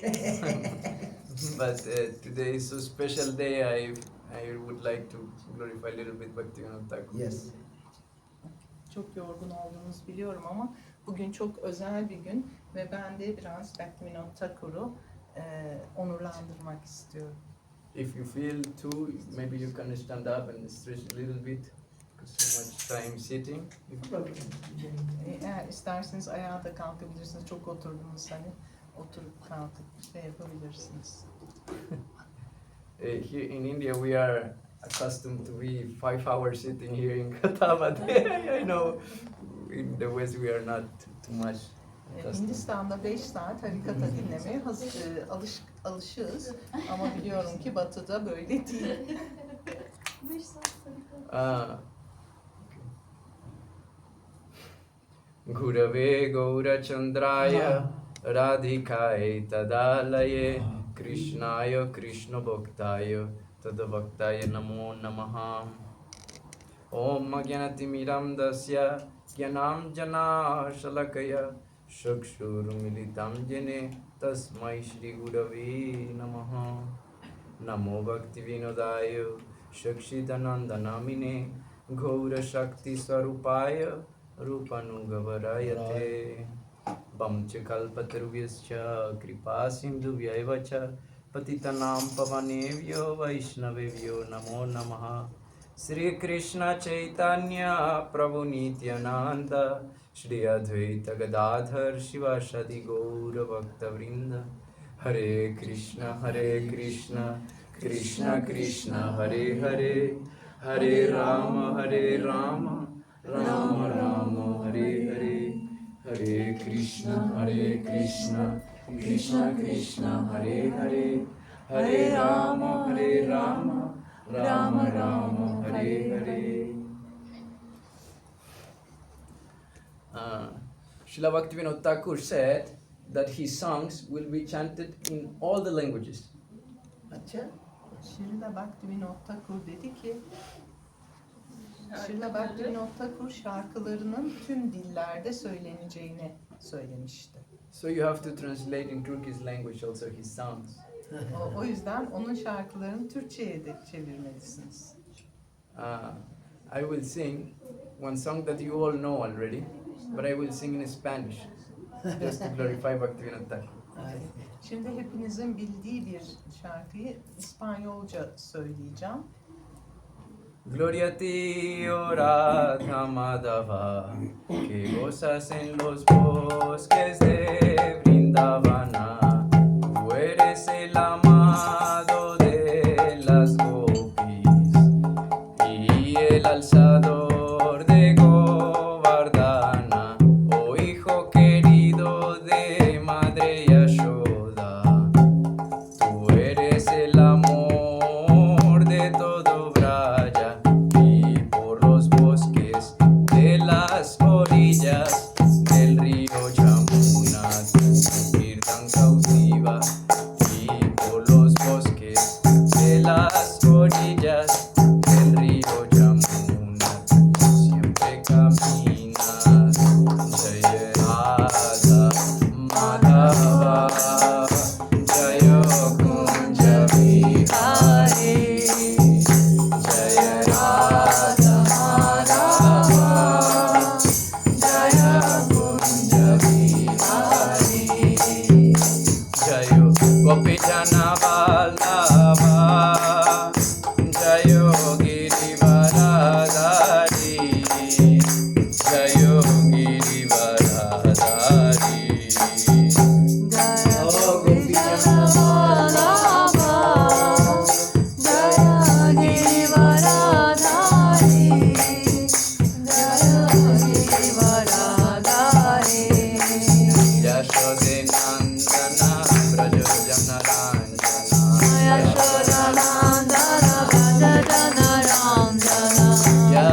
But today is so special day. I would like to glorify a little bit Bhaktivinoda Thakur. Yes. Çok yorgun olduğunuzu biliyorum ama bugün çok özel bir gün ve ben de biraz Bhaktivinoda Thakur'u onurlandırmak istiyorum. If you feel too, maybe you can stand up and stretch a little bit. Because so much time sitting. Eğer isterseniz ayağa da kalkabilirsiniz. Çok oturdunuz hani. Oturup kalkıp şey yapabilirsiniz. Here in India, we are accustomed to be 5 hours sitting here in Kata, but I know in the West we are not too much accustomed. Hindistan'da 5 saat harikata dinlemeye alışığız ama biliyorum ki Batı'da böyle değil. 5 saat harika. Gurave Gaurachandraya Radhikaye Tadalaye Krishnaya Krishna Bhaktaya Tadavaktaya Namo Namaha. Om Agyanatimiram Dasya Gyanam Jana Shalakaya Shakshurmilitam Jene Tasmai Shri Gurave Namaha. Namo Bhaktivinodaya Shakshidanandanamine Gaura Shakti Swarupaya Rupanugavarayate Bamcha Kalpatarubhyascha Kripa Sindhubhyaiva cha Patitanam Pavanevyo Vaishnavevyo Namo Namaha. Sri Krishna Chaitanya Prabhu Nityananda Shri Advaita Gadadhar Shivashadi Gaura Bhakta Vrinda. Hare Krishna Krishna Krishna Hare Hare, Hare Rama Rama Rama Hare Hare, Hare Krishna Krishna Krishna Hare Hare, Hare Rama Rama Hare Hare. Srila Bhaktivinoda Thakur said that his songs will be chanted in all the languages. अच्छा Srila Bhaktivinoda Thakur dedi ki Srila Bhaktivinoda Thakur şarkılarının tüm dillerde söyleneceğini söylemişti. So you have to translate in Turkish language also his songs. O yüzden onun şarkılarını Türkçe'ye de çevirmelisiniz. I will sing one song that you all know already, but I will sing in Spanish just to glorify Bhaktivinoda Thakur. Şimdi hepinizin bildiği bir şarkıyı İspanyolca söyleyeceğim. Gloria a ti, oh Radha Madhava, que gozas en los bosques de Vrindavana. Tú eres el amado de las gopis y el alzador de Govardhana. Oh hijo querido de Madre Yashoda, tú eres el amor de todo Braya, y por los bosques de las orillas del río Yamuna tu Kirtan cautiva, y por los bosques de las orillas del río Yamuna tú siempre caminas. Jaya Radha Madhava, Jaya Kunja Vihari, Jaya Radha Madhava, Jaya Kunja Vihari, Jaya Gopi Jana Vallabha, Jaya Girivaradhari, Jaya Girivaradhari.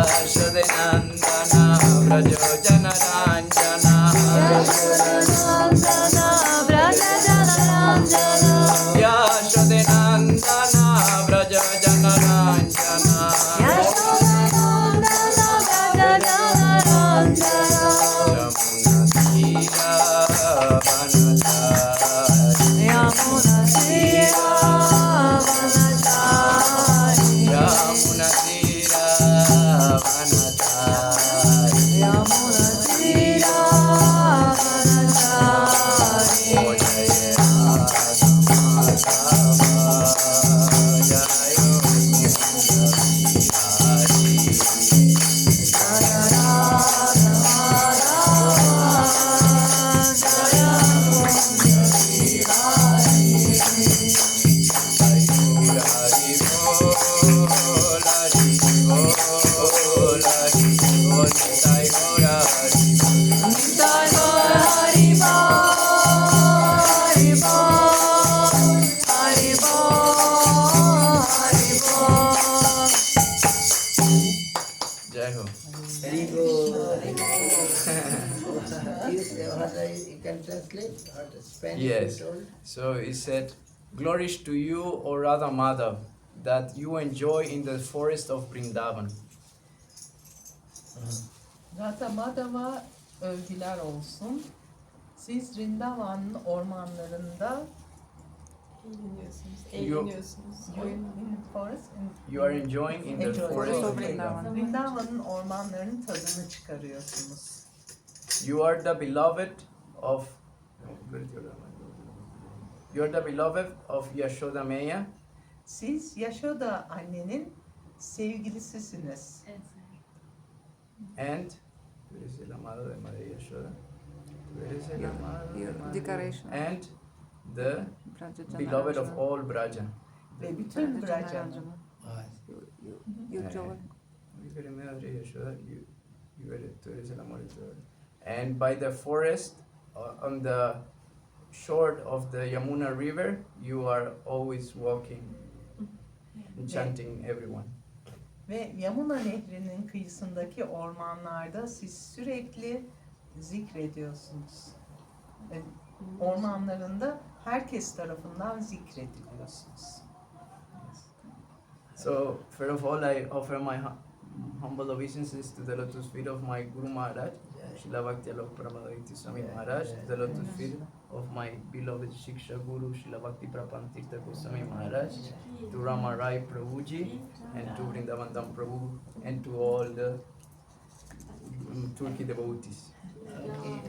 Yashodanandana Brajo Janaranjana, Yashodanandana Brajo Janaranjana, Yashodanandana Brajo Janaranjana, Yamuna Tira Vanatari, Yamuna Tira Vanachari Yamuna Tira Vanachari Yamuna Tira Vanachari O Jaya Radha Madhava Jayo Nitai Hari Hari Jai Ho. Very good. You can translate what Spanish Yes. you told? So he said, "Glories to you, O Radha Madhav, that you enjoy in the forest of Vrindavan." Radha Madhava övgüler olsun. Siz Rindavan'ın ormanlarında Eğleniyorsunuz. You- Eğleniyorsunuz. in forest, You are enjoying in the Enjoy. forest of Forest of Vrindavan. Rindavan'ın ormanlarının tadını çıkarıyorsunuz. You are the beloved of. You are the beloved of Yashoda Maya, Siz Yashoda annenin sevgilisisiniz. and tú eres el amado de María Yashoda. Tú eres el amado de Your María- decoration. And the Braja beloved of Janarajana. all Braja. Ve bütün Braja Brajan'ın. Janarajana. You joy. And by the forest, on the shore of the Yamuna River, you are always walking and chanting everyone. Ve Yamuna Nehri'nin kıyısındaki ormanlarda siz sürekli zikrediyorsunuz. Ve ormanlarında herkes tarafından zikrediliyorsunuz. So, first of all, I offer my humble obeisances to the lotus feet of my Guru Maharaj, Srila Bhakti Alok Pramadaviti Swami Maharaj, to the lotus feet of my beloved Shiksha Guru, Srila Bhakti Prapantirtha Goswami Maharaj, to Rama Rai Prabhuji, and to Vrindavan Dham Prabhu, and to all the Turkey devotees. Okay.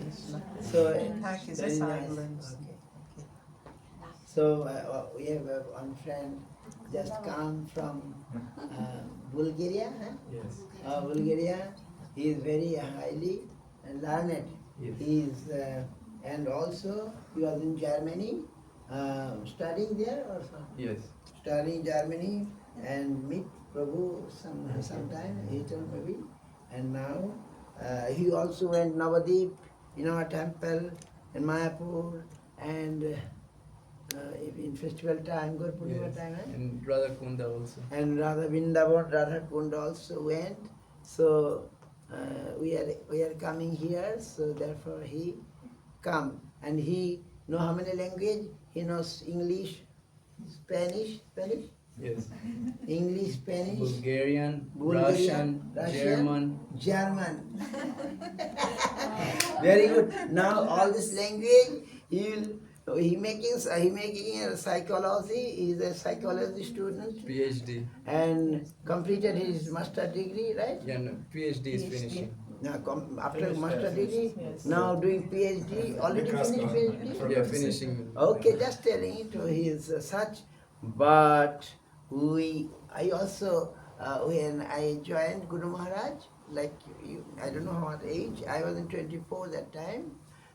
So, Herkese very nice. saygılarımız. Okay. So we have one friend just come from Bulgaria. Huh? Yes. Bulgaria. He is very highly learned. Yes. He is, and also he was in Germany, studying there or something. Yes. Studying Germany and meet Prabhu sometime, he told maybe. And now he also went Navadip in our temple in Mayapur and in festival time, Guru Purnima Yes. time, right? And Radha Kunda also. And Radha Vrindavan, Radha Kund also went. So we are coming here, so therefore he come. And he know how many language? He knows English, Spanish, Yes. English, Spanish, Bulgarian, Bulgarian, Russian, German. Very good. Now all this language, he making a psychology. He is a psychology student PhD. and completed his master degree, right? Yeah, no, PhD is PhD. finishing. Now after Finished, master yeah, degree, Yes. now doing PhD. Already Because, finished PhD. Yeah, finishing. Okay, just telling it. He is such. But I also when I joined Guru Maharaj, like you, I don't know what age. I was in 24 that time.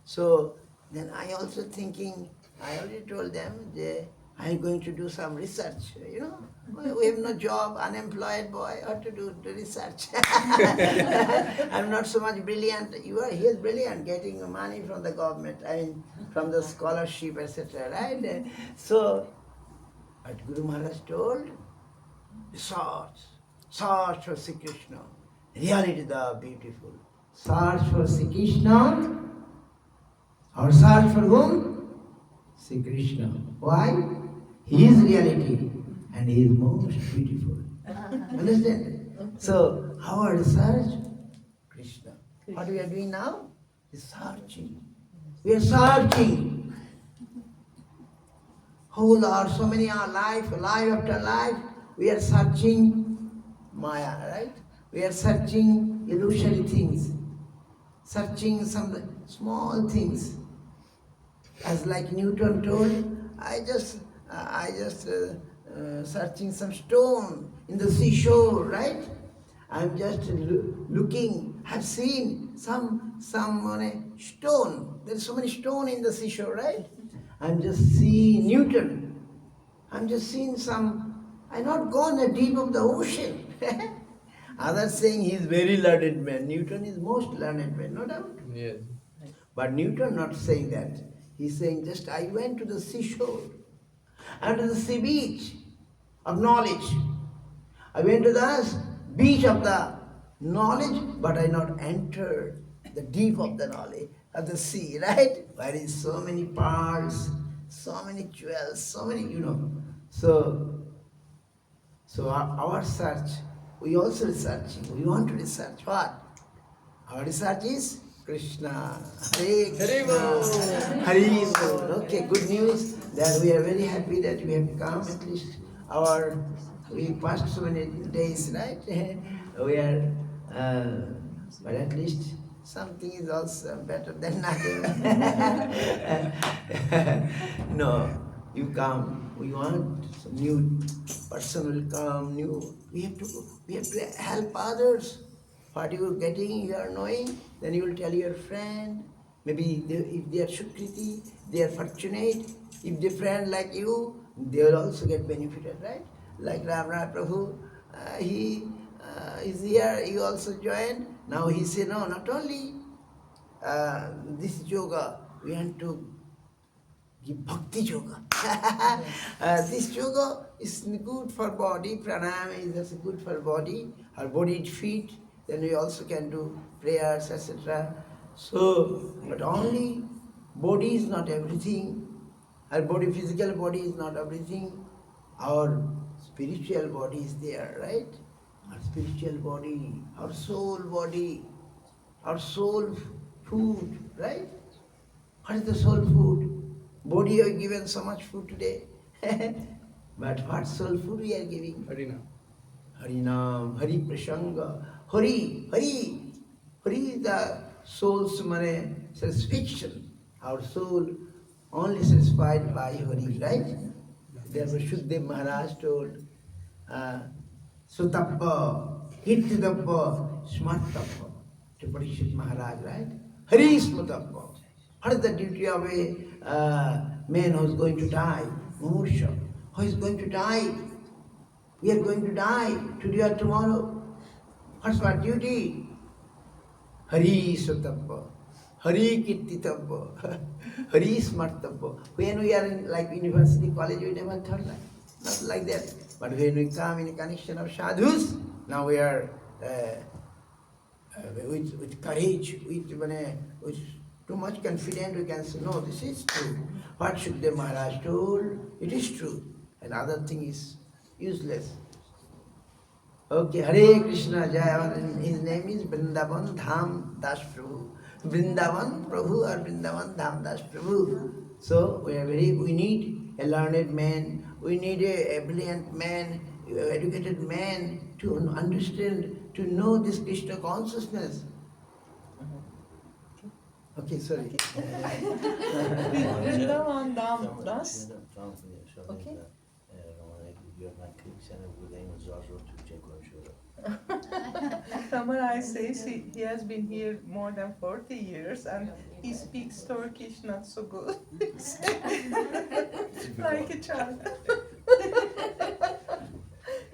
So then I also thinking. I already told them that I'm going to do some research. You know, we have no job, unemployed boy. What to do the research? I'm not so much brilliant. He is brilliant, getting money from the government. I mean, from the scholarship, etc. Right? So, but Guru Maharaj told, search for Sri Krishna. Reality the beautiful. Search for Sri Krishna. Or search for whom? Sri Krishna. Why? He is reality and he is most beautiful. Understand? So, our research? Krishna. What we are doing now is searching. We are searching. whole hour, so many hour life after life, we are searching Maya, right? We are searching illusory things, searching some small things. As like Newton told, I just searching some stone in the seashore, right? I'm just looking. I've seen some stone. There's so many stone in the seashore, right? I'm just seeing Newton. I'm just seeing some. I'm not gone the deep of the ocean. Others saying he is very learned man. Newton is most learned man, no doubt. Yes. But Newton not saying that. He's saying just I went to the seashore and to the sea beach of knowledge. I went to the beach of the knowledge, but I not entered the deep of the knowledge of the sea, right? Where is so many pearls, so many jewels, so many, So our search, we also researching. We want to research what? Our research is Krishna. Hare Krishna. Hare Bol. Okay, good news that we are very happy that we have come. At least we passed so many days, right? We are, but at least something is also better than nothing. No, you come. We want some new person will come. New. We have to help others. What you are getting, you are knowing, then you will tell your friend. Maybe if they are Shukriti, they are fortunate. If they friend like you, they will also get benefited, right? Like Ramana Prabhu, he is here, he also joined. Now he said, no, not only this yoga, we want to give bhakti yoga. This yoga is good for body, pranayama is also good for body, our body is fit, then we also can do prayers, etc. So, but only body is not everything, our body, physical body is not everything, our spiritual body is there, right? Our spiritual body, our soul body, our soul food, right? What is the soul food? Body are given so much food today. But what soul food we are giving? Harina. Harinam, Hari Prasanga, Hari is the soul's satisfaction. Our soul only satisfied by Hari, right? Therefore Shukdev Maharaj told, Sutappa, Hittidappa, Smartappa, to Parikshit Maharaj, right? Hari Smutappa. What is the duty of a man who is going to die? Mumursha. Who is going to die? We are going to die today or tomorrow. What's our duty? Hari Sutappa, Hari Kirtitappa, Hari Smartappa. When we are in like university, college, we never thought like, not like that. But when we come in a connection of sadhus, now we are with courage, with too much confidence, we can say, no, this is true. What Shukdev Maharaj told, it is true. And other thing is useless. Okay, Hare Krishna Jaya, his name is Vrindavan Dham Das Prabhu. Vrindavan Prabhu or Vrindavan Dham Das Prabhu. So we need a learned man, we need a brilliant man, educated man to understand, to know this Krishna consciousness. Okay, sorry. Vrindavan Dham Das. Okay. Tamaray says he has been here more than 40 years and he speaks Turkish not so good. Like a child.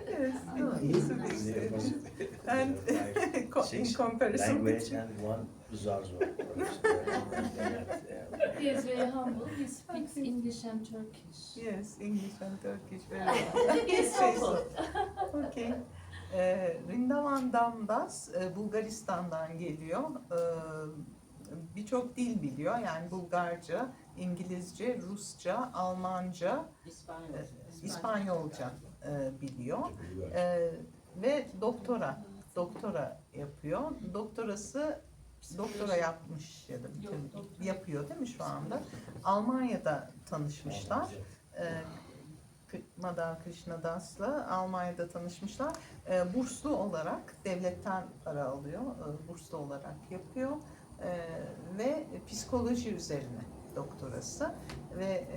Yes, he speaks it. And in comparison language with and one Zarzo. He is very humble. He speaks English and Turkish. yes, English and Turkish very well. He is so good. Okay. Vrindavan Damdas Bulgaristan'dan geliyor. Birçok dil biliyor. Yani Bulgarca, İngilizce, Rusça, Almanca, İspanyolca biliyor. Ve doktora yapıyor. Doktora yapmış ya da yapıyor değil mi şu anda? Almanya'da tanışmışlar. Madam Krishna Das'la Almanya'da tanışmışlar. Burslu olarak devletten para alıyor, burslu olarak yapıyor ve psikoloji üzerine doktorası ve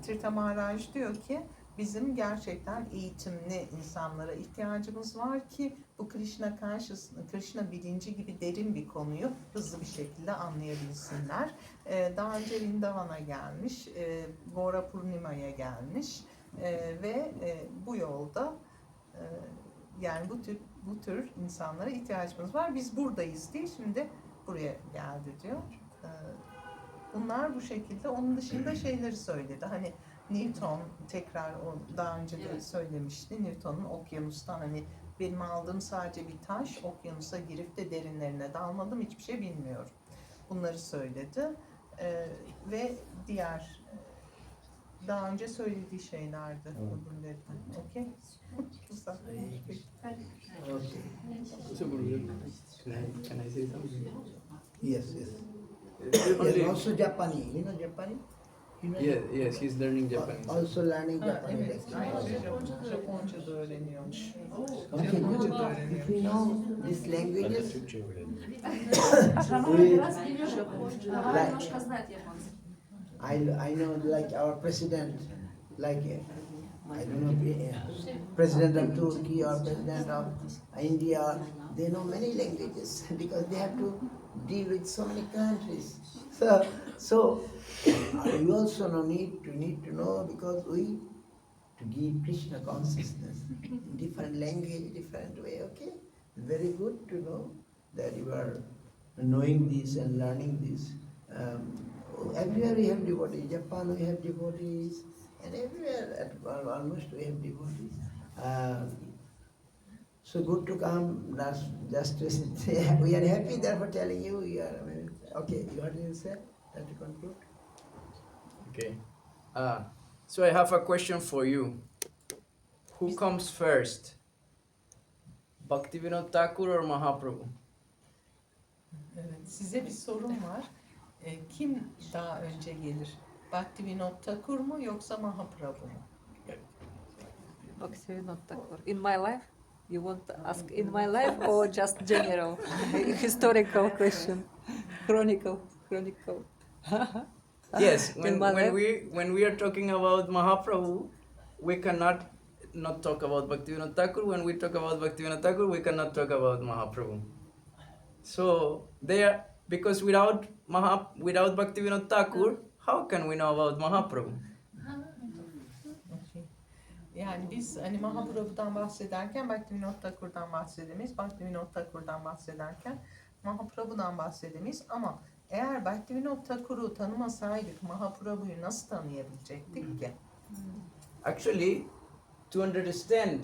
Tirtha Maharaj diyor ki bizim gerçekten eğitimli insanlara ihtiyacımız var ki bu Krishna bilinci gibi derin bir konuyu hızlı bir şekilde anlayabilsinler. Daha önce Vrindavan'a gelmiş, Gora Purnima'ya gelmiş ve bu yolda yani bu tür insanlara ihtiyacımız var. Biz buradayız diye şimdi buraya geldi diyor. Bunlar bu şekilde. Onun dışında şeyleri söyledi. Hani Newton tekrar o daha önce de söylemişti. Newton'un okyanustan hani benim aldığım sadece bir taş, okyanusa girip de derinlerine dalmadım, hiçbir şey bilmiyorum. Bunları söyledi. Ve diğer daha önce söylediği şeylerdi öbürleri. Okey? Güzel. Can I say something? Yes, yes. Only- And also Japanese. You know Japanese? You know Yes, he's learning Japanese. Also learning Ha, Japanese. evet. Ayrıca Japonca da öğreniyormuş. Okay, Japonca da good. öğreniyor. If you know these languages, Ramona biraz biliyor Japonca. Like- Немножко знает японский. I know like our president, like I don't know, president of Turkey or president of India, they know many languages because they have to deal with so many countries. So you also need to know because we to give Krishna consciousness in different language, different way. Okay, very good to know that you are knowing this and learning this. Everywhere we have devotees. Japan we have devotees, and everywhere almost we have devotees. So good to come. Just to sit. We are happy therefore telling you. We are okay. What did you say? That to conclude. Okay. So I have a question for you. Who comes first? Bhaktivinoda Thakur or Mahaprabhu? Evet, size bir sorum var. Kim daha önce gelir? Bhaktivinoda Thakur mu yoksa Mahaprabhu mu? Bhaktivinoda Thakur. In my life? You want to ask in my life or just general? Historical question. Chronicle. Yes, In when, my when life? we when we are talking about Mahaprabhu, we cannot not talk about Bhaktivinoda Thakur. When we talk about Bhaktivinoda Thakur, we cannot talk about Mahaprabhu. So they are because without Bhaktivinoda Thakur, how can we know about Mahaprabhu? Okay. Yani biz hani Mahaprabhu'dan bahsederken Bhaktivinoda Thakur'dan bahsedemeyiz. Bhaktivinoda Thakur'dan bahsederken Mahaprabhu'dan bahsedemeyiz. Ama eğer Bhaktivinoda Thakur'u tanımasaydık Mahaprabhu'yu nasıl tanıyabilecektik ki? Actually, to understand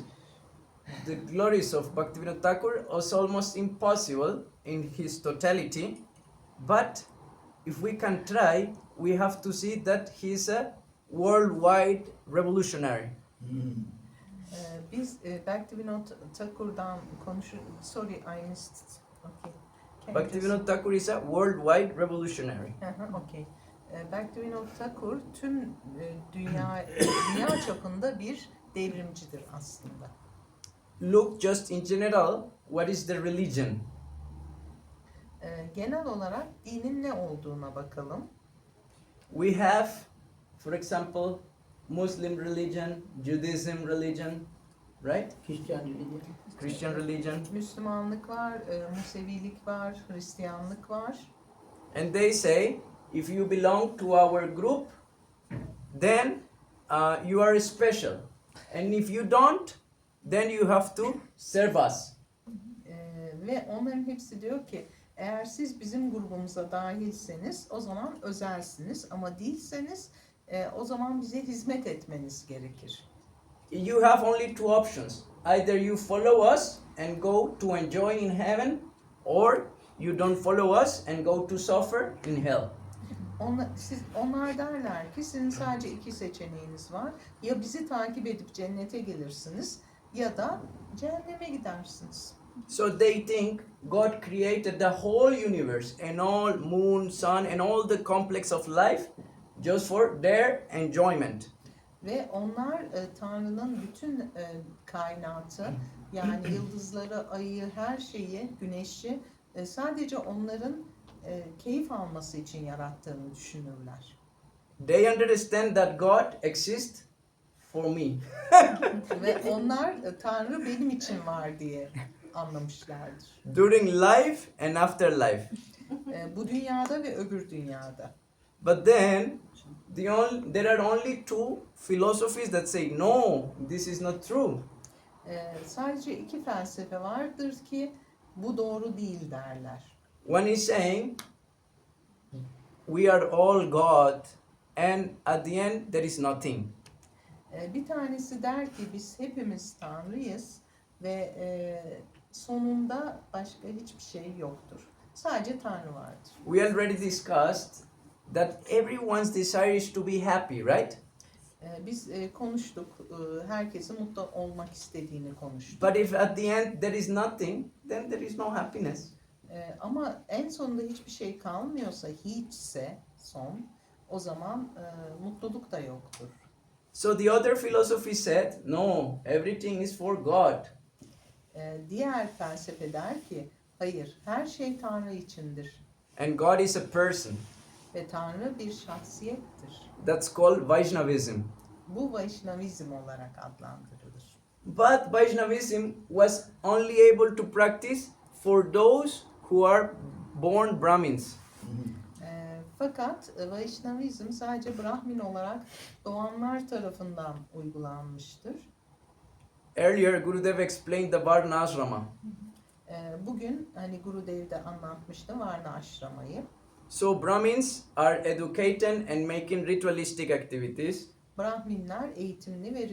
the glories of Bhaktivinoda Thakur is almost impossible in his totality, but if we can try, we have to see that he is a worldwide revolutionary. Biz Bhaktivinoda Thakur'dan Sorry, I missed. Okay. Can you Bhaktivinoda Thakur is a worldwide revolutionary. Okay. Bhaktivinoda Thakur tüm dünya çapında bir devrimcidir aslında. Look just in general, what is the religion? Genel olarak dinin ne olduğuna bakalım. We have, for example, Muslim religion, Judaism religion, right? Christian religion. Christian religion. Müslümanlık var, Musevilik var, Hristiyanlık var. And they say, if you belong to our group, then you are special. And if you don't, then you have to serve us. Ve onların hepsi diyor ki eğer siz bizim grubumuza dahilseniz o zaman özelsiniz ama değilseniz o zaman bize hizmet etmeniz gerekir. You have only two options. Either you follow us and go to enjoy in heaven, or you don't follow us and go to suffer in hell. Onlar derler ki sizin sadece iki seçeneğiniz var. Ya bizi takip edip cennete gelirsiniz ya da cehenneme gidersiniz. So they think God created the whole universe and all moon, sun and all the complex of life just for their enjoyment. Ve onlar Tanrı'nın bütün kainatı, yani yıldızları, ayı, her şeyi, güneşi sadece onların keyif alması için yarattığını düşünürler. They understand that God exists for me. Ve onlar Tanrı benim için var diye anlamışlardır. During life and afterlife. Bu dünyada ve öbür dünyada. But then, there are only two philosophies that say, no, this is not true. Sadece iki felsefe vardır ki bu doğru değil derler. One is saying, we are all God, and at the end, there is nothing. Bir tanesi der ki biz hepimiz Tanrıyız ve sonunda başka hiçbir şey yoktur. Sadece Tanrı vardır. We already discussed that everyone's desire is to be happy, right? Biz konuştuk, herkesin mutlu olmak istediğini konuştuk. But if at the end there is nothing, then there is no happiness. Ama en sonunda hiçbir şey kalmıyorsa, hiçse son, o zaman mutluluk da yoktur. So the other philosophy said, no, everything is for God. Diğer felsefe der ki, hayır, her şey Tanrı içindir And God is a person. ve Tanrı bir şahsiyettir. That's called Vaishnavism. Bu Vaishnavizm olarak adlandırılır. But Vaishnavism was only able to practice for those who are born Brahmins. Fakat Vaishnavizm sadece Brahmin olarak doğanlar tarafından uygulanmıştır. Earlier, Gurudev explained the Varna Ashrama. Bugün hani Gurudev de anlatmıştı Varna Ashrama'yı. So Brahmins are educated and making ritualistic activities. Brahminler eğitimli ve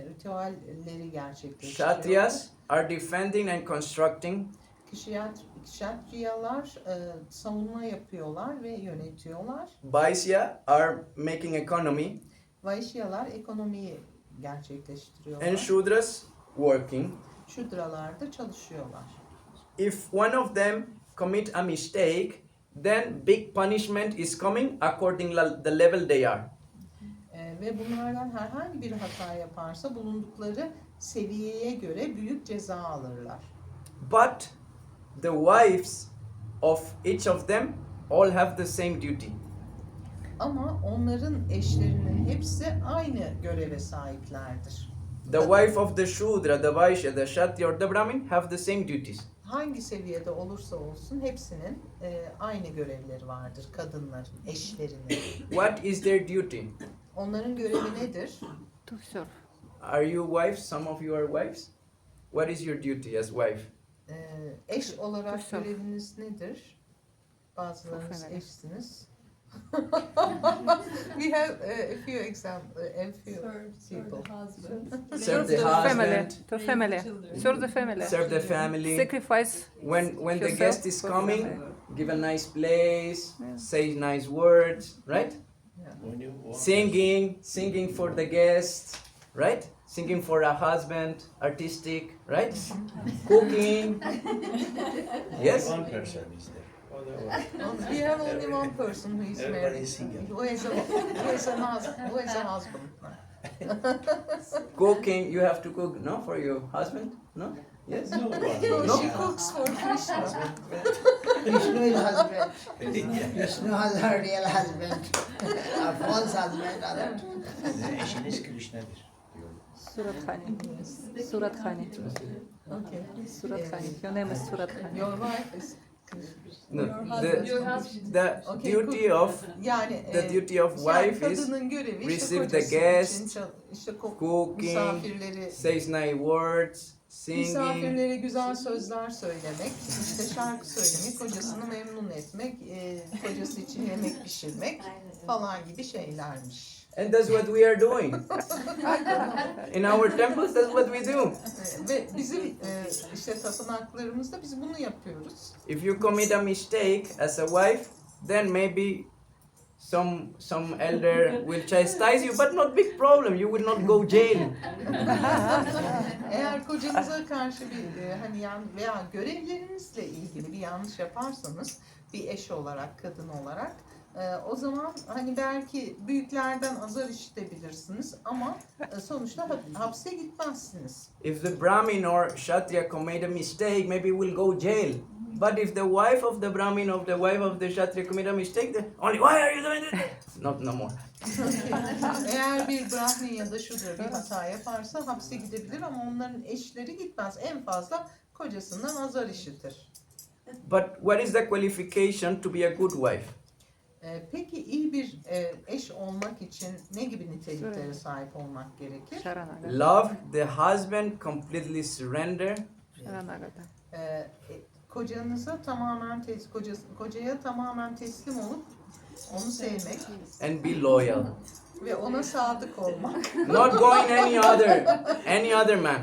ritüelleri gerçekleştiriyor. Kshatriyas are defending and constructing. Kshatriyalar savunma yapıyorlar ve yönetiyorlar. Vaishya are making economy. Vaishyalar ekonomiyi gerçekleştiriyorlar. And Shudras working. Şudralar da çalışıyorlar. If one of them commit a mistake, then big punishment is coming according to the level they are. Ve bunlardan herhangi bir hata yaparsa bulundukları seviyeye göre büyük ceza alırlar. But the wives of each of them all have the same duty. Ama onların eşlerinin hepsi aynı göreve sahiplerdir. The wife of the Shudra, the Vaishya, the Kshatriya or the Brahmin have the same duties. Hangi seviyede olursa olsun hepsinin aynı görevleri vardır kadınların, eşlerinin. What is their duty? Onların görevi nedir? To serve. Are you wives? Some of you are wives. What is your duty as wife? Eş olarak Kuşak. göreviniz nedir? Bazılarınız Efendim. eşsiniz. We have a few examples, a few Serve people. the husband. Serve the family. husband. To family. Serve the family. Serve the family. Sacrifice. When the yourself guest is for coming, family. give a nice place, Yeah. say nice words, right? Singing for the guests, right? Singing for a husband, artistic, right? Cooking. Yes? One person is there. We have only one person who is Everybody married, is single. who is a husband. Cooking, you have to cook, no, for your husband? No? Yes? No one. No, she cooks for Krishna. Krishna is husband. Krishna has a real husband. A false husband. Other. Eşiniz Krishna'dır. diyor. Surat Khani. Okay. Surat Khani. Your name is Surat Khani. Your wife is No. Your husband. The Okay, duty cook. of Yani the duty of yani wife is kadının görevi işte receive the kocası guest, için işte cooking, misafirleri says nice words, singing. misafirlere güzel sözler söylemek, işte şarkı söylemek, kocasını memnun etmek, kocası için yemek pişirmek falan gibi şeylermiş. And that's what we are doing. In our temples, that's what we do. Ve bizim işte tapınaklarımızda biz bunu yapıyoruz. If you commit a mistake as a wife, then maybe some elder will chastise you, but not big problem. You will not go jail. Eğer kocanıza karşı bir hani veya görevlerinizle ilgili bir yanlış yaparsanız bir eş olarak, kadın olarak O zaman hani belki büyüklerden azar işitebilirsiniz ama sonuçta hapse gitmezsiniz. If the Brahmin or Kshatriya commit a mistake, maybe we'll go jail. But if the wife of the Brahmin or the wife of the Kshatriya commit a mistake, then only why are you doing this? No more. Eğer bir Brahmin ya da şudur bir hata yaparsa hapse gidebilir ama onların eşleri gitmez. En fazla kocasından azar işitir. But what is the qualification to be a good wife? Peki iyi bir eş olmak için ne gibi niteliklere sahip olmak gerekir? Sharanagata. Love the husband, completely surrender, Sharanagata. Kocanıza tamamen kocaya tamamen teslim olup onu sevmek and be loyal. ve ona sadık olmak. Not going any other man.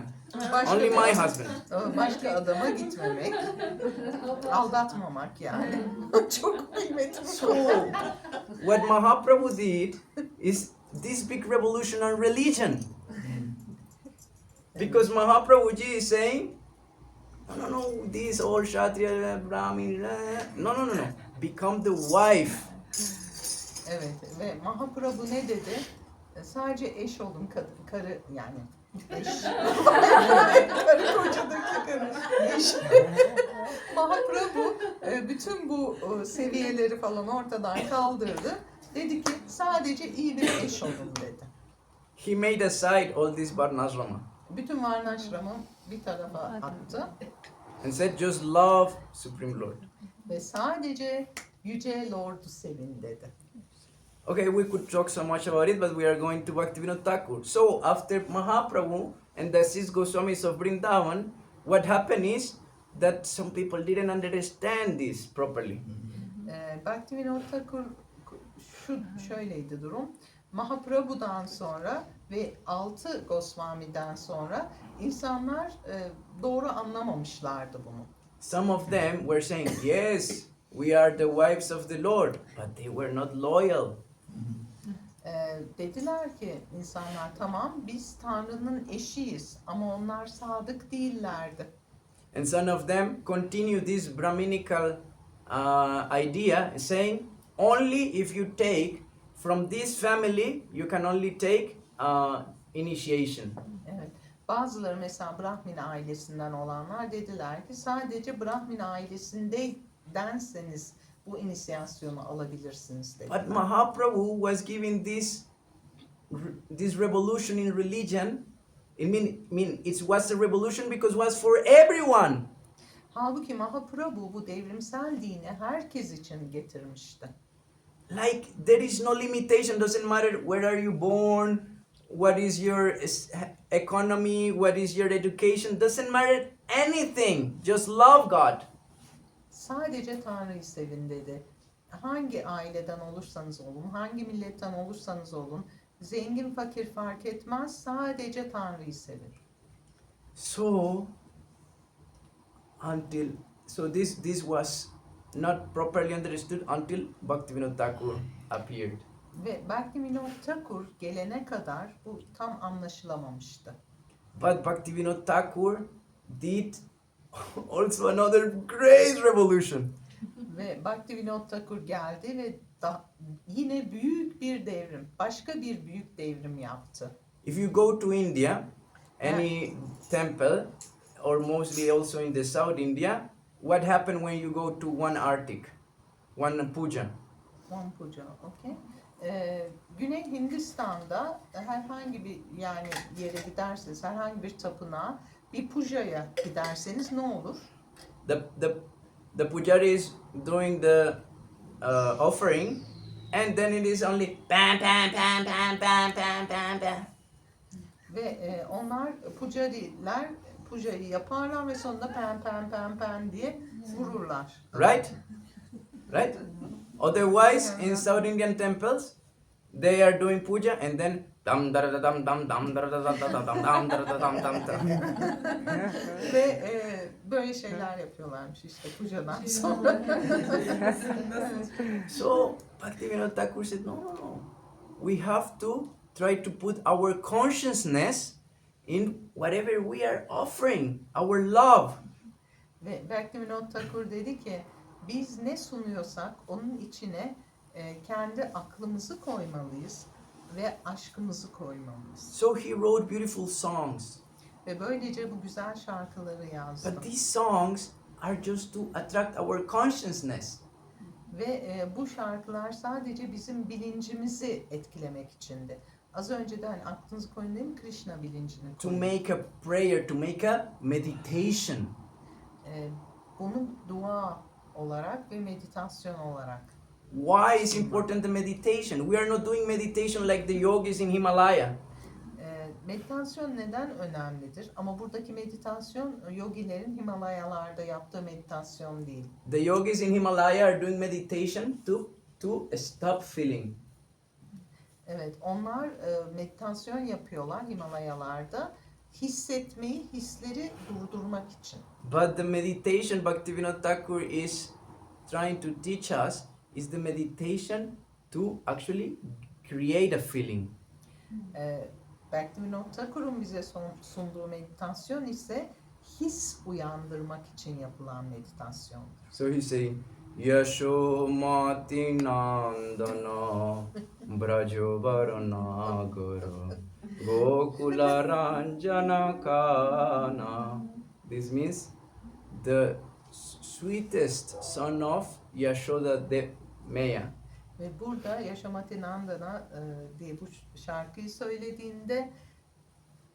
Only my husband. Başka adama gitmemek, aldatmamak yani. Çok kıymetli. So, what Mahaprabhu did is this big revolution on religion. Because Mahaprabhuji is saying, no, this all Kshatriya, Brahmin, no. Become the wife. Evet ve Mahaprabhu ne dedi? Sadece eş olun, karı yani. Eş. Karı kocadaki karı. Eş. Mahaprabhu bütün bu seviyeleri falan ortadan kaldırdı. Dedi ki sadece iyi bir eş olun dedi. He made aside all this Varnasrama Bütün varnaşramı bir tarafa attı and said, just love Supreme Lord. ve sadece Yüce Lord'u sevin dedi. Okay, we could talk so much about it, but we are going to Bhaktivinoda Thakur. So, after Mahaprabhu and the Sis Goswamis of Vrindavan, what happened is that some people didn't understand this properly. Bhaktivinoda Thakur şöyleydi durum. Mahaprabhu'dan sonra ve 6 Goswami'den sonra insanlar doğru anlamamışlardı bunu. Some of them were saying, yes, we are the wives of the Lord, but they were not loyal. Dediler ki insanlar tamam biz Tanrı'nın eşiyiz ama onlar sadık değillerdi. And some of them continue this Brahminical idea, saying, only if you take from this family, you can only take initiation. Evet. Bazıları mesela Brahmin ailesinden olanlar dediler ki sadece Brahmin ailesindenseniz bu inisiyasyonu alabilirsiniz dediler. But Mahaprabhu was giving this revolution in religion. It was a revolution because it was for everyone. Halbuki Mahaprabhu bu devrimsel dini herkes için getirmişti. Like there is no limitation. Doesn't matter where are you born, what is your economy, what is your education. Doesn't matter anything. Just love God. Sadece Tanrı'yı sevin dedi. Hangi aileden olursanız olun, hangi milletten olursanız olun, zengin fakir fark etmez, sadece Tanrı'yı sevin. So this was not properly understood until Bhaktivinoda Thakur appeared. Ve Bhaktivinoda Thakur gelene kadar bu tam anlaşılamamıştı. But Bhaktivinoda Thakur did also another great revolution. Ve Bhaktivinoda Thakur geldi ve yine büyük bir devrim, başka bir büyük devrim yaptı. If you go to India, any temple, or mostly also in the South India, what happened when you go to one artik, one puja? One puja, okay. Güney Hindistan'da herhangi bir yani yere giderseniz, herhangi bir tapınağa, bir pujaya giderseniz ne olur? The pujari is doing the offering, and then it is only bam bam bam bam bam bam bam bam. Ve onlar pujariler pujayı yaparlar ve sonunda pen pen pen pen diye vururlar. Right? Right? Otherwise, in South Indian temples, they are doing puja and then dam da da dam dam dam da da da da dam dam da da dam dam da. Ve böyle şeyler yapıyorlarmış işte pujadan sonra. So Bhaktivinoda Thakur said, no. We have to try to put our consciousness in whatever we are offering, our love. Ve Bhaktivinoda Thakur dedi ki biz ne sunuyorsak onun içine kendi aklımızı koymalıyız ve aşkımızı koymalıyız. So he wrote beautiful songs. Ve böylece bu güzel şarkıları yazdı. But these songs are just to attract our consciousness. Ve bu şarkılar sadece bizim bilincimizi etkilemek içindi. Az önce de hani aklınızı koyun değil mi? Krishna bilincini To koyun. make a prayer, to make a meditation. Bunu dua olarak ve meditasyon olarak. Why is important the meditation? We are not doing meditation like the yogis in Himalaya. Meditasyon neden önemlidir? Ama buradaki meditasyon yogilerin Himalayalarda yaptığı meditasyon değil. The yogis in Himalaya are doing meditation to stop feeling. Evet, onlar meditasyon yapıyorlar Himalayalarda. Hissetmeyi, hisleri durdurmak için. But the meditation Bhaktivinoda Thakur is trying to teach us is the meditation to actually create a feeling. Bhaktivinoda Thakur'un bize sunduğu meditasyon ise his uyandırmak için yapılan meditasyondur. So he's saying, Yashomati Nandana Brajo Varanagara Gokula Ranjana Kana. This means the sweetest son of Yashoda Demeya. Ve burada Yashomati Nandana diye bu şarkıyı söylediğinde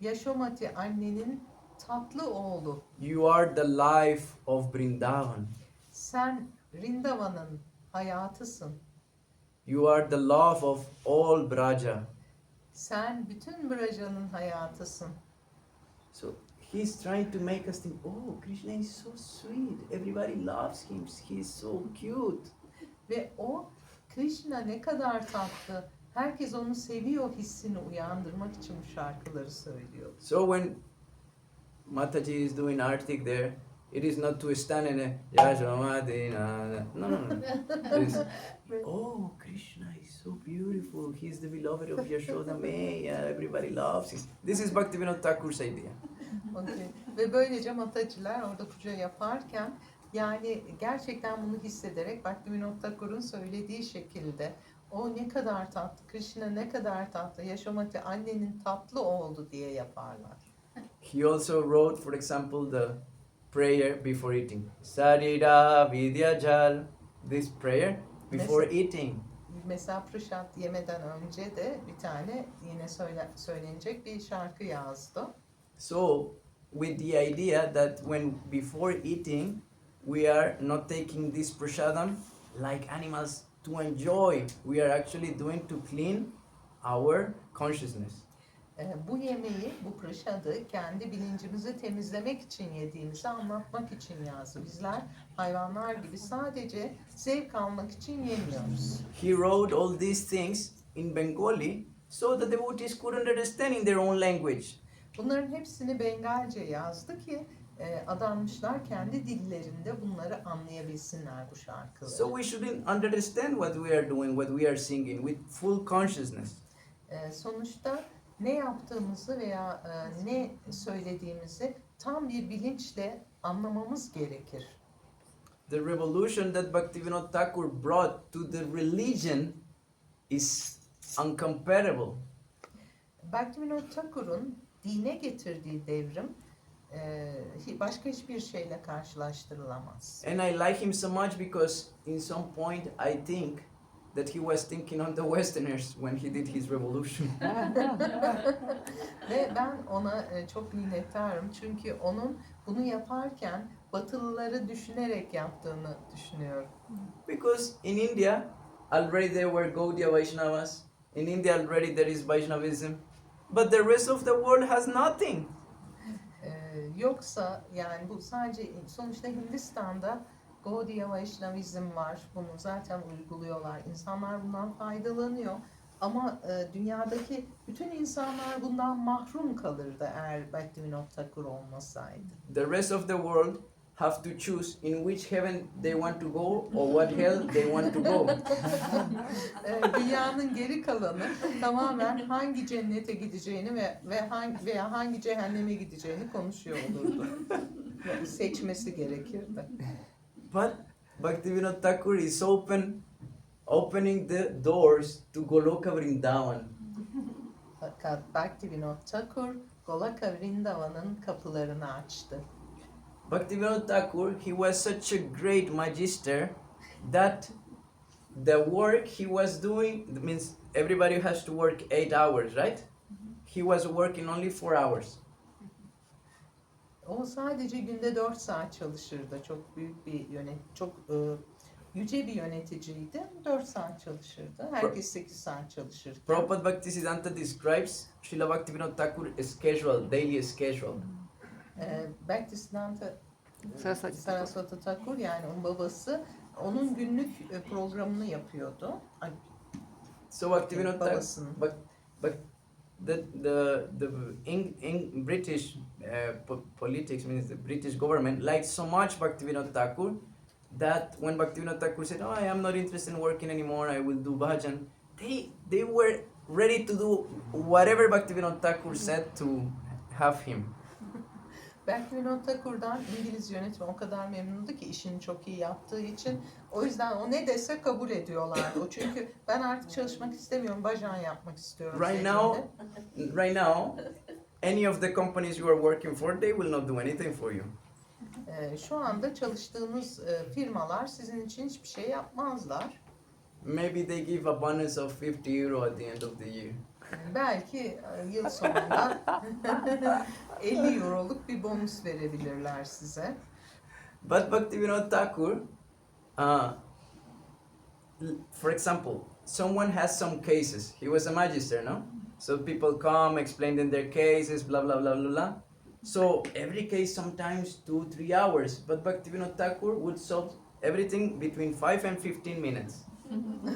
Yashomati annenin tatlı oğlu. You are the life of Vrindavan. Sen Vrindavan'ın hayatısın. You are the love of all Braja. Sen bütün Braja'nın hayatısın. So he's trying to make us think, oh, Krishna is so sweet. Everybody loves him. He's so cute. Ve o Krishna ne kadar tatlı. Herkes onu seviyor hissini uyandırmak için bu şarkıları söylüyor. So when Mataji is doing artik there, it is not to stand in a Yashomadina. No. It's, oh, Krishna is so beautiful. He's the beloved of Yashoda Maya. Everybody loves him. This is Bhaktivinoda Thakur's idea. Okay. Ve böylece Matajiler orada puja yaparken yani gerçekten bunu hissederek Bhaktivinoda Thakur'un söylediği şekilde o ne kadar tatlı, Krishna ne kadar tatlı, Yashomati annenin tatlı oldu diye yaparlar. He also wrote, for example, the prayer before eating. Sarira Vidyajal. This prayer before eating. Mesela prashat yemeden önce de bir tane yine söylenecek bir şarkı yazdı. So, with the idea that when before eating, we are not taking this prasadam like animals to enjoy. We are actually doing to clean our consciousness. Bu yemeği, bu prashadı kendi bilincimizi temizlemek için yediğimizi anlatmak için yazdı. Bizler hayvanlar gibi sadece zevk almak için yemiyoruz. He wrote all these things in Bengali so that the devotees could understand in their own language. Bunların hepsini Bengalce yazdı ki adanmışlar kendi dillerinde bunları anlayabilsinler bu şarkıları. So we shouldn't understand what we are doing, what we are singing with full consciousness. Sonuçta ne yaptığımızı veya ne söylediğimizi tam bir bilinçle anlamamız gerekir. The revolution that Bhaktivinoda Thakur brought to the religion is uncomparable. Bhaktivinoda Thakur'un dine getirdiği devrim başka hiçbir şeyle karşılaştırılamaz. And I like him so much because in some point I think that he was thinking on the Westerners when he did his revolution. Ve ben ona çok minnettarım çünkü onun bunu yaparken Batılıları düşünerek yaptığını düşünüyorum. Because in India already there were Gaudiya Vaishnavas. In India already there is Vaishnavism. But the rest of the world has nothing. Yoksa yani bu sadece sonuçta Hindistan'da Gaudiya Vaishnavizm var. Bunu zaten uyguluyorlar. İnsanlar bundan faydalanıyor. Ama dünyadaki bütün insanlar bundan mahrum kalırdı eğer Bhaktivinoda Thakur olmasaydı. The rest of the world have to choose in which heaven they want to go or what hell they want to go. Dünyanın geri kalanı tamamen hangi cennete gideceğini veya hangi cehenneme gideceğini konuşuyor olurdu. Seçmesi gerekirdi. But Bhaktivinoda Thakur is open opening the doors to Goloka Vrindavan. Fakat Bhaktivinoda Thakur Golaka Vrindavan'ın kapılarını açtı. Bhaktivinoda Thakur, he was such a great magister that the work he was doing, means everybody has to work 8 hours, right? He was working only 4 hours. O sadece günde 4 saat çalışırdı. Çok büyük bir yüce bir yöneticiydi. 4 saat çalışırdı. Herkes 8 saat çalışırdı. Prabhupada Bhaktisiddhanta describes Srila Bhaktivinoda Thakur's schedule, daily schedule. Bhaktisiddhanta Saraswati. Saraswati Thakur, yani onun babası, onun günlük programını yapıyordu. So Bhaktivinoda Thakur, Babasının. but the British politics, means the British government, liked so much Bhaktivinoda Thakur that when Bhaktivinoda Thakur said, "Oh, I am not interested in working anymore, I will do bhajan," they were ready to do whatever Bhaktivinoda Thakur said to have him. Bhaktivinoda Thakur'dan İngiliz yönetimi o kadar memnundu ki işini çok iyi yaptığı için. O yüzden o ne dese kabul ediyorlardı. O çünkü ben artık çalışmak istemiyorum, bajan yapmak istiyorum. Right now, any of the companies you are working for, they will not do anything for you. Şu anda çalıştığınız firmalar sizin için hiçbir şey yapmazlar. Maybe they give a bonus of €50 at the end of the year. Belki yıl sonunda 50 euroluk bir bonus verebilirler size. But Bhaktivinoda Thakur, for example, someone has some cases. He was a magister, no? So people come, explain them their cases, blah, blah, blah, blah, blah. So every case sometimes 2-3 hours. But Bhaktivinoda Thakur would solve everything between 5 and 15 minutes.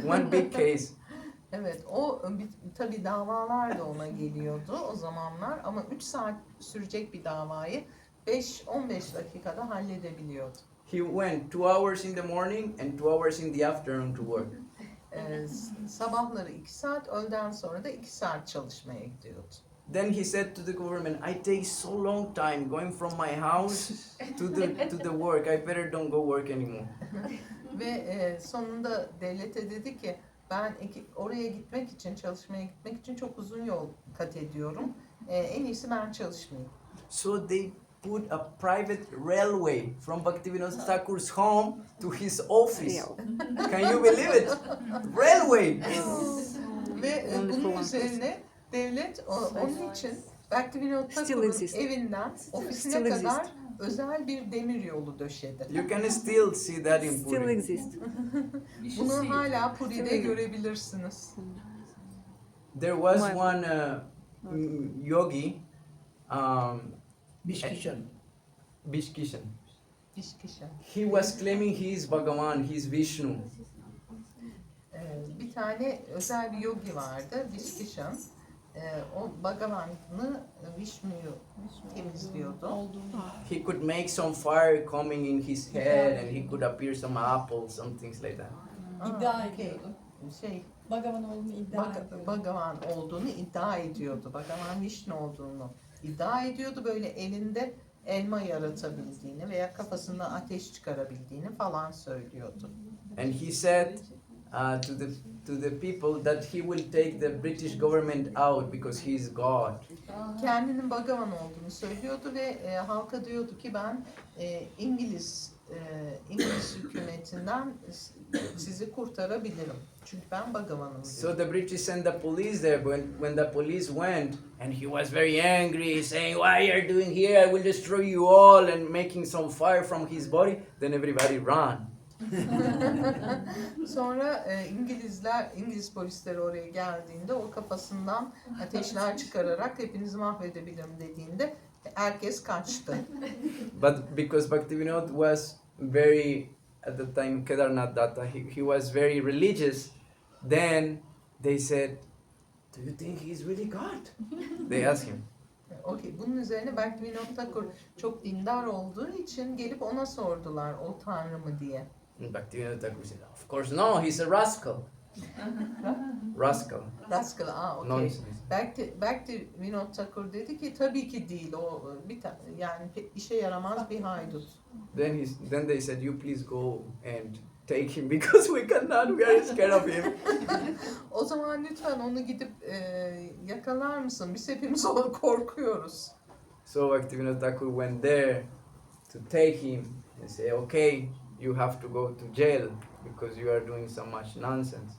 One big case. Evet, tabii davalar da ona geliyordu o zamanlar ama 3 saat sürecek bir davayı 5-15 dakikada halledebiliyordu. He went 2 hours in the morning and 2 hours in the afternoon to work. Sabahları 2 saat, öğleden sonra da 2 saat çalışmaya gidiyordu. Then he said to the government, "I take so long time going from my house to the work. I better don't go work anymore." Ve sonunda devlete dedi ki ben oraya gitmek için, çalışmaya gitmek için çok uzun yol kat ediyorum. En iyisi ben çalışmayayım. So they put a private railway from Bhaktivinoda Thakur's home to his office. Can you believe it? Railway! Ve bunun üzerine devlet onun için Bhaktivinoda Thakur'un evinden ofisine kadar özel bir demir yolu döşedi. You can still see that in Still Puri. exist. Bunu hala Puri'de görebilirsiniz. There was one yogi, Bishkishan. Bishkishan. Bishkishan. He was claiming he is Bhagavan, he is Vishnu. Bir tane özel bir yogi vardı, Bishkishan. O Bhagavan'ı, Vishnu'yu temizliyordu. He could make some fire coming in his head and he could appear some apple, some things like that. İddia ediyordu. Şey, Bhagavan olduğunu iddia ediyordu. Bhagavan olduğunu iddia ediyordu. Bhagavan Vishnu olduğunu iddia ediyordu. Böyle elinde elma yaratabildiğini veya kafasında ateş çıkarabildiğini falan söylüyordu. And he said to the people that he will take the British government out because he is God. Kendinin Bhagavan olduğunu söylüyordu ve halka diyordu ki ben İngiliz hükümetinden sizi kurtarabilirim. Çünkü ben Bhagavan'ım. So the British sent the police there. When the police went, and he was very angry, saying, "Why are you doing here? I will destroy you all," and making some fire from his body. Then everybody ran. Sonra İngiliz polisleri oraya geldiğinde o kafasından ateşler çıkararak hepinizi mahvedebilirim dediğinde herkes kaçtı. But because Bhaktivinoda was very, at the time, Kedarnath Datta, he was very religious, then they said, "Do you think he's really God?" They asked him. Okay, bunun üzerine Bhaktivinoda Thakur çok dindar olduğu için gelip ona sordular o tanrı mı diye. And Bhaktivinoda Thakur said, "Of course no, he's a rascal." Rascal. Rascal, okay. Nonsense. Bhaktivinoda Thakur dedi ki tabii ki değil, o yani işe yaramaz bir haydut. Then they said, "You please go and take him because we cannot. We are scared of him. O zaman lütfen onu gidip yakalar mısın? Biz hepimiz ona korkuyoruz. So Bhaktivinoda Thakur went there to take him and say, okay, you have to go to jail because you are doing so much nonsense.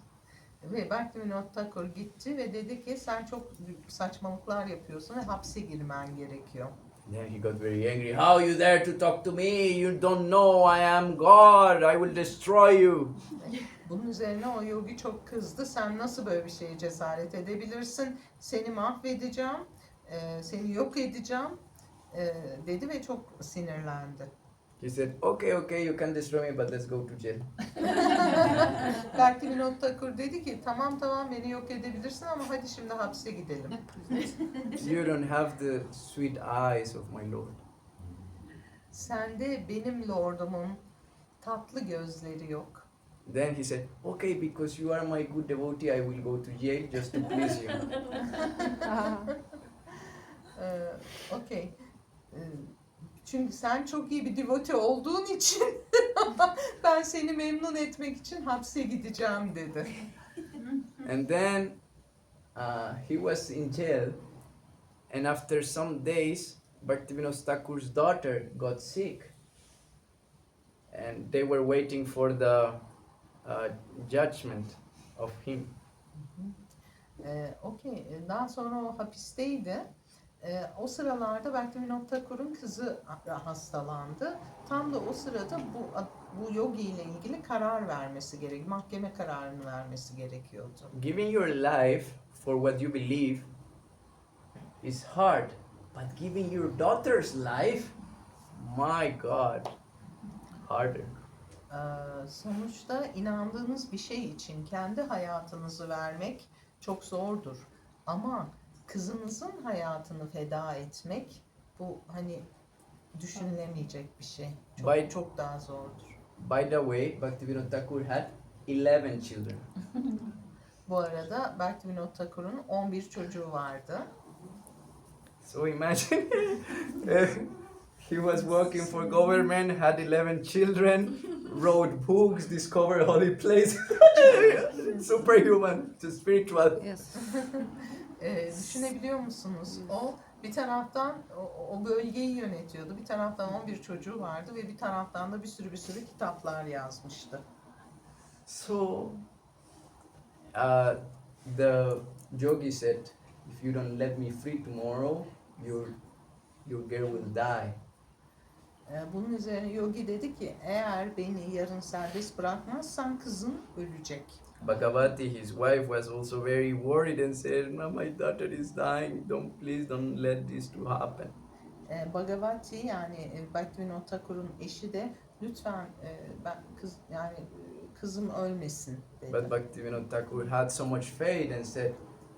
Ve Bhaktivinoda Thakur gitti ve dedi ki sen çok saçmalıklar yapıyorsun ve hapse girmen gerekiyor. Then he got very angry. How you dare to talk to me? You don't know I am God. I will destroy you. Bunun üzerine o yogi çok kızdı. Sen nasıl böyle bir şeye cesaret edebilirsin? Seni mahvedeceğim, seni yok edeceğim dedi ve çok sinirlendi. He said, okay, you can destroy me, but let's go to jail. Bhaktivinoda Thakur dedi ki tamam beni yok edebilirsin ama hadi şimdi hapse gidelim. You don't have the sweet eyes of my Lord. Sende benim lordumun tatlı gözleri yok. Then he said, okay, because you are my good devotee, I will go to jail just to please you. Okey. Çünkü sen çok iyi bir devotee olduğun için ben seni memnun etmek için hapse gideceğim dedi. And then he was in jail, and after some days, Bhaktivinoda Thakur's daughter got sick, and they were waiting for the judgment of him. Okey. Daha sonra o hapisteydi. O sıralarda Bhaktivinoda Thakur'un kızı hastalandı. Tam da o sırada bu yogi ile ilgili karar vermesi gerek, mahkeme kararını vermesi gerekiyordu. Giving your life for what you believe is hard, but giving your daughter's life, my God, harder. Sonuçta inandığınız bir şey için kendi hayatınızı vermek çok zordur. Ama kızınızın hayatını feda etmek bu hani düşünülemeyecek bir şey. Çok daha zordur. By the way, Bhaktivinoda Thakur had 11 children. Bu arada Bhaktivinoda Thakur'un 11 çocuğu vardı. So imagine, he was working for government, had 11 children, wrote books, discovered holy places. Superhuman, to spiritual. Yes. Düşünebiliyor musunuz? O bir taraftan o bölgeyi yönetiyordu. Bir taraftan 11 çocuğu vardı ve bir taraftan da bir sürü kitaplar yazmıştı. So, the yogi said, if you don't let me free tomorrow, your girl will die. Bunun üzerine yogi dedi ki eğer beni yarın serbest bırakmazsan kızın ölecek. Bhagavati, his wife, was also very worried and said, no, my daughter is dying. Please don't let this to happen. Bhagavati yani Bhaktivinoda Thakur'un eşi de lütfen kızım ölmesin dedi. But Bhaktivinoda Thakur had so much faith and said,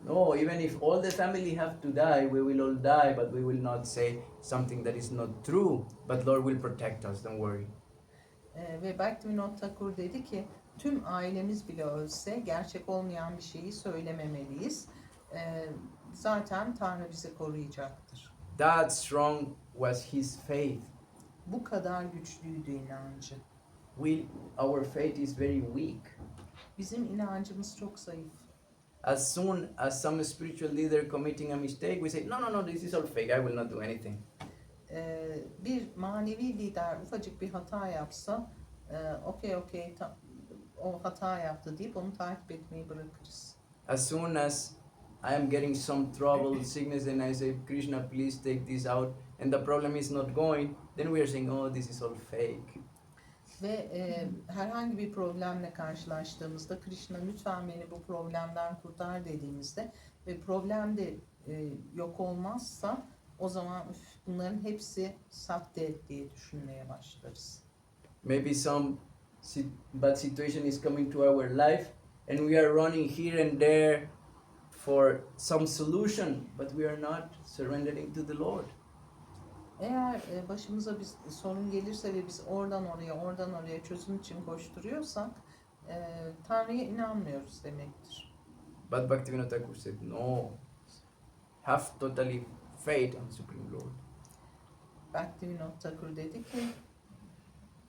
no, even if all the family have to die, we will all die, but we will not say something that is not true. But Lord will protect us, don't worry. Ve Bhaktivinoda Thakur dedi ki tüm ailemiz bile ölse gerçek olmayan bir şeyi söylememeliyiz. Zaten Tanrı bizi koruyacaktır. That strong was his faith. Bu kadar güçlüydü inancı. Our faith is very weak. Bizim inancımız çok zayıf. As soon as some spiritual leader committing a mistake, we say, no, this is all fake, I will not do anything. Bir manevi lider ufacık bir hata yapsa, okey, o hata yaptı deyip onu takip etmeyi bırakırız. As soon as I am getting some trouble, sickness, and I say, Krishna, please take this out, and the problem is not going, then we are saying, oh, this is all fake. Ve herhangi bir problemle karşılaştığımızda Krishna lütfen beni bu problemden kurtar dediğimizde ve problem de yok olmazsa o zaman bunların hepsi sahte diye düşünmeye başlarız. Maybe some bad situation is coming to our life and we are running here and there for some solution, but we are not surrendering to the Lord. Eğer başımıza bir sorun gelirse ve biz oradan oraya çözüm için koşturuyorsak Tanrı'ya inanmıyoruz demektir. But Bhaktivinoda Thakur said, no, have totally faith on Supreme Lord. Bhaktivinoda Thakur dedi ki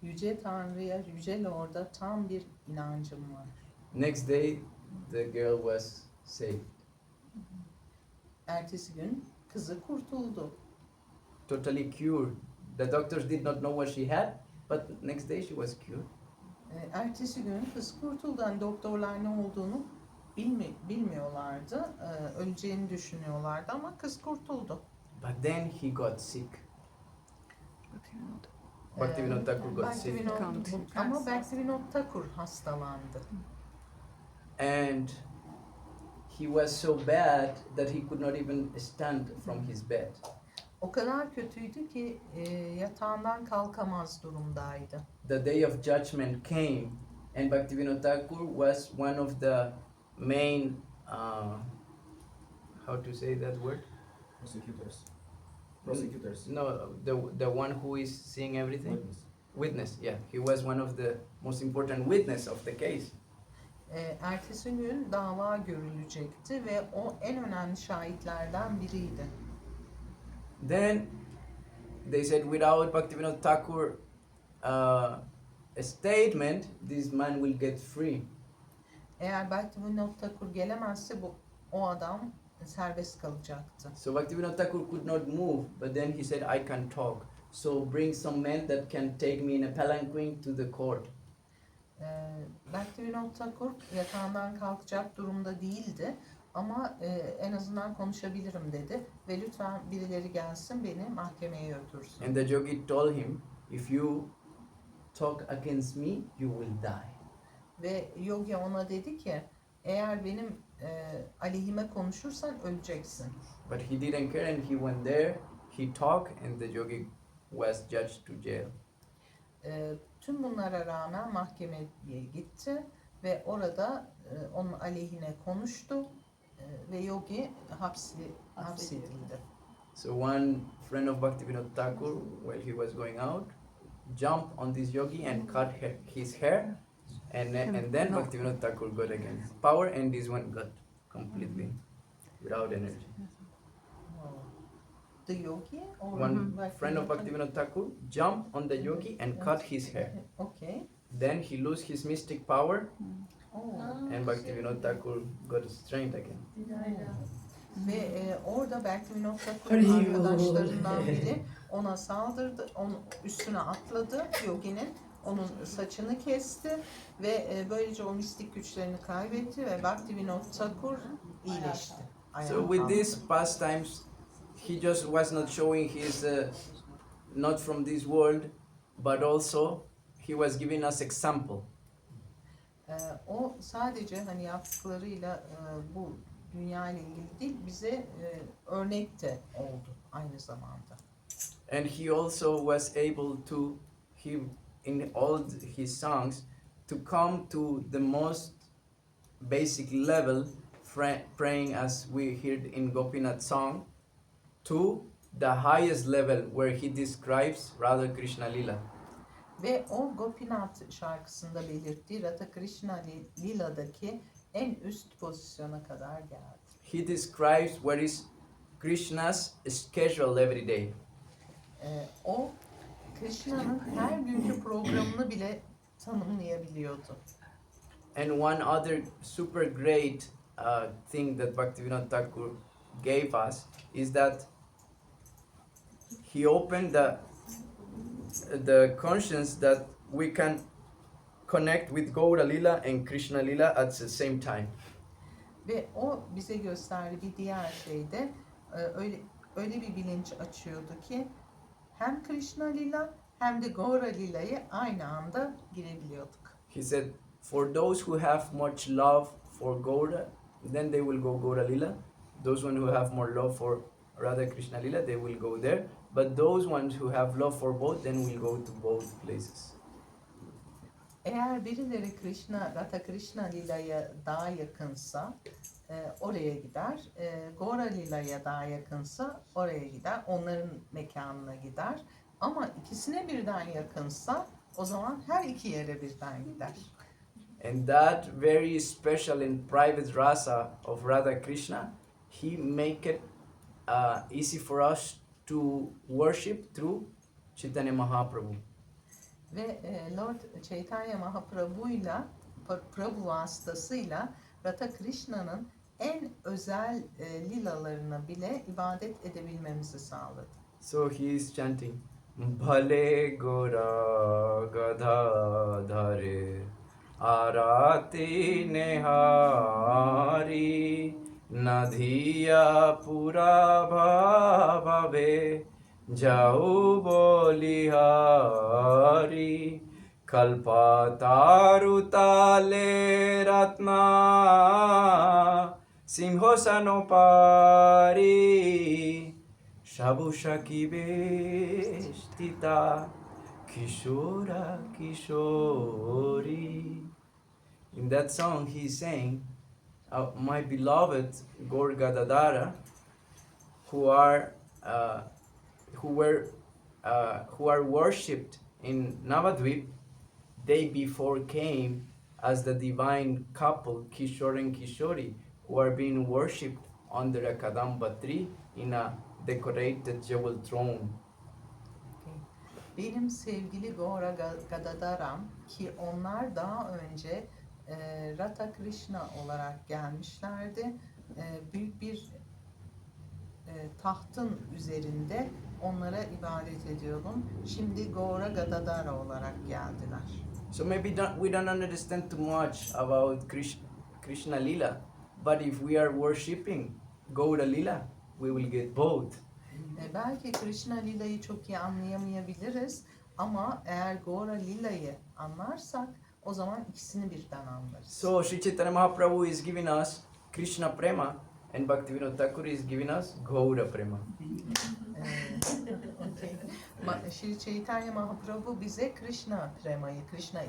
Yüce Tanrı'ya, Yüce Lord'a tam bir inancım var. Next day, the girl was saved. Ertesi gün kızı kurtuldu. Totally cured. The doctors did not know what she had, but next day she was cured. Ertesi gün kız kurtuldu. Yani doktorlar ne olduğunu bilmiyorlardı. Öleceğini düşünüyorlardı ama kız kurtuldu. But then he got sick. Ee, Bhaktivinoda Thakur got sick. Ama Bhaktivinoda Thakur hastalandı. And he was so bad that he could not even stand from his bed. O kadar kötüydü ki yatağından kalkamaz durumdaydı. The day of judgment came, and Bhaktivinoda Thakur was one of the main, how to say that word? Prosecutors. No, the one who is seeing everything. Witness. Witness, yeah. He was one of the most important witness of the case. Ertesi gün dava görülecekti ve o en önemli şahitlerden biriydi. Then they said, without Bhaktivinoda Thakur a statement, this man will get free. Eğer Bhaktivinoda Thakur gelemezse o adam serbest kalacaktı. So Bhaktivinoda Thakur could not move, but then he said, I can talk. So bring some men that can take me in a palanquin to the court. Bhaktivinoda Thakur yatağından kalkacak durumda değildi ama en azından konuşabilirim dedi ve lütfen birileri gelsin beni mahkemeye götürsün. And the yogi told him, if you talk against me, you will die. Ve yogi ona dedi ki eğer benim aleyhime konuşursan öleceksin. But he didn't care and he went there, he talked, and the yogi was judged to jail. Tüm bunlara rağmen mahkemeye gitti ve orada onun aleyhine konuştu ve yogi hapsedildi. So one friend of Bhaktivinoda Thakur, while he was going out, jumped on this yogi and cut his hair, and then Bhaktivinoda Thakur got again power, and this one got completely without energy. The yogi or One friend of Bhaktivinoda Thakur jumped on the yogi and cut his hair. Okay. Then he lost his mystic power, Oh. and Bhaktivinoda Thakur got strength again. Ve orada Bhaktivinoda Thakur'un arkadaşlarından biri ona saldırdı, onun üstüne atladı yoginin, onun saçını kesti ve böylece o mistik güçlerini kaybetti ve Bhaktivinoda Thakur iyileşti. So with these pastimes, he just was not showing his not from this world, but also he was giving us example. O sadece hani yaptıklarıyla bu dünya ile ilgili değil, bize örnek de oldu aynı zamanda. And he also was able to, in all his songs, to come to the most basic level, praying as we heard in Gopinath song, to the highest level where he describes Radha Krishna Lila. Ve o Gopinath şarkısında belirttiği Radha Krishna Lila'daki en üst pozisyona kadar geldi. He describes what is Krishna's schedule every day. O Krishna'nın her günkü programını bile tanımlayabiliyordu. And one other super great thing that Bhaktivinoda Thakur gave us is that he opened the conscience that we can connect with Gaura Lila and Krishna Lila at the same time. Ve o bize gösterdiği bir diğer şey de öyle bir bilinç açıyordu ki hem Krishna Lila hem de Gaura Lila'yı aynı anda girebiliyorduk. He said, for those who have much love for Gaura, then they will go Gaura Lila. Those ones who have more love for Radha Krishna Lila, they will go there. But those ones who have love for both, then will go to both places. Eğer birileri Radha Krishna Lila'ya daha yakınsa oraya gider. Gaura Lila'ya daha yakınsa oraya gider. Onların mekanına gider. Ama ikisine birden yakınsa o zaman her iki yere birden gider. And that very special and private rasa of Radha Krishna, he make it easy for us to worship through Chaitanya Mahaprabhu. Ve Lord Chaitanya Mahaprabhu'yla Prabhu vasıtasıyla Radha Krishna'nın en özel lilalarına bile ibadet edebilmemizi sağladı. So he is chanting Bhale Gora Gadadhare Arati Nehari Nadhiya Pura Bhave Jau Bolihari Kalpataru Tale Ratna Simhosanopari Shabusha Kibeshtita Kishora Kishori. In that song he's saying, my beloved Gaur Gadadhara, who are worshipped in Navadvip, they before came as the divine couple Kishore and Kishori, who are being worshipped under a Kadamba tree in a decorated jewel throne. Benim sevgili Gaura Gadadaram ki onlar daha önce Radha Krishna olarak gelmişlerdi. Büyük bir tahtın üzerinde onlara ibadet ediyordum. Şimdi Gaura Gadadara olarak geldiler. So maybe we don't understand too much about Krishna Lila, but if we are worshipping Gaura Lila, we will get both. Belki Krishna Lila'yı çok iyi anlayamayabiliriz ama eğer Gaura Lila'yı anlarsak o zaman ikisini birden anlarız. So Sri Chaitanya Mahaprabhu is giving us Krishna Prema and Bhaktivinoda Thakur is giving us Gaura Prema. Okay. Sri Chaitanya Mahaprabhu bize Krishna Prema'yı, Krishna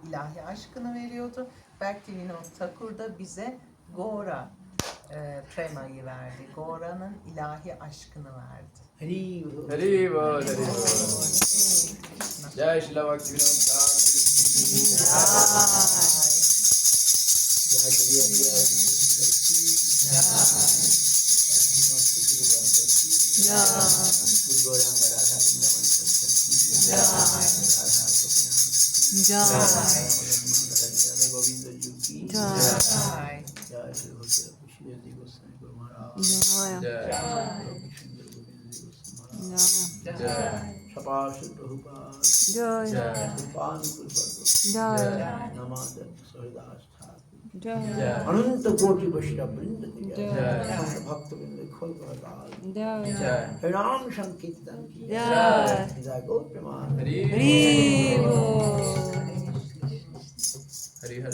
ilahi aşkını veriyordu. Bhaktivinoda Thakur da bize Gaura Prema'yı verdi. Gaura'nın ilahi aşkını verdi. Hari Bol. Hari Bol, Hari Bol. Jai Srila Bhaktivinoda Thakur. अनंत कोटि वैष्णव वृंद की जय, भक्त वृंद खोल जय, राम संकीर्तन की जय, गौ प्रमाण Hari Hari Bol. Hari Hari.